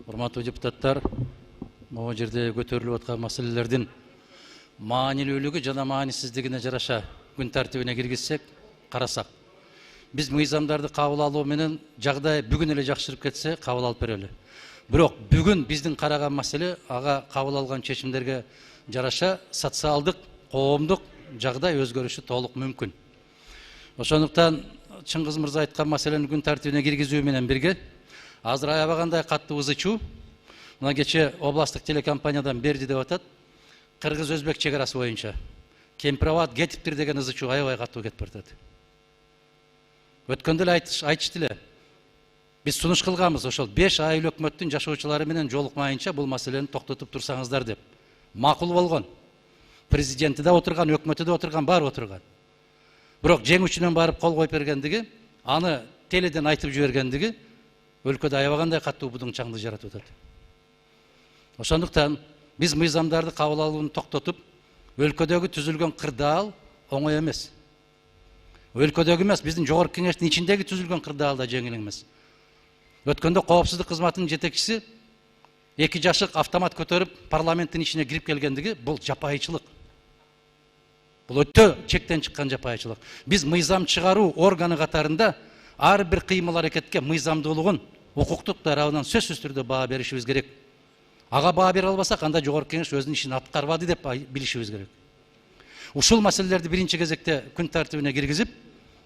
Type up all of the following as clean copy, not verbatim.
Урматтуу депутаттар, могу жерде көтөрүлүп аткан маселелердин маанилүүлүгү жана маанисиздигине жараша күн тартибине киргизсек, карасак. Биз мыйзамдарды кабыл алуу менен жагдай бүгүн эле жакшырып кетсе, кабыл алып берели. Бирок бүгүн биздин караган маселе ага кабыл алган чечимдерге жараша социалдык, коомдук жагдай өзгөрүшү толук мүмкүн. Ошондуктан Чыңгыз мырза айткан маселени күн тартибине киргизүү менен бирге азыр аябагандай каттуу ызы чуу. Мына кече областтык телекомпаниядан берди деп атат. Кыргыз-өзбек чегарасы боюнча Кемпирабад кетиптир деген ызы чуу аябай каттуу кетип баратат. Өткөндө эле айтышты эле. Биз сунуш кылганбыз, ошол 5 айыл өкмөттүн жашоочулары менен жолукмайынча бул маселени токтотуп турсаңыздар деп. Макул болгон. Президенти да отурган, өкмөтү да отурган, баары отурган. Бирок жеңүүчүнөн барып кол коюп бергендиги, аны теледен айтып жибергендиги өлкөдө аябагандай каттуу будуңчаңды жаратып атат. Ошондуктан биз мыйзамдарды кабыл алууну токтотуп, өлкөдөгү түзүлгөн кырдаал оңой эмес. Өлкөдөгү эмес, биздин жогорку кеңештин ичиндеги түзүлгөн кырдаал да жеңил эмес. Өткөндө коопсуздук кызматынын жетекчиси 2 жашык автомат көтөрүп парламенттин ичине кирип келгендиги бул жапайычылык. Бул өтө чектен чыккан жапайычылык. Биз мыйзам чыгаруу органы катарында ар бир кыймыл аракетке мыйзамдуулугун укуктук тарабынан сөзсүз түрдө баа беришибиз керек. Ага баа бере албасак, анда жогорку кеңеш өзүнүн ишин аткарбады деп билишибиз керек. Ушул маселелерди биринчи кезекте күн тартибине киргизип,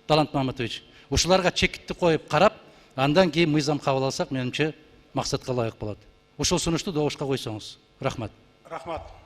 Талант Маматович, ушуларга чекитти коюп карап, андан кийин мыйзам кабыл алсак, менимче максатка ылайык болот. Ушул сунушту добушка койсоңуз. Рахмат. Рахмат.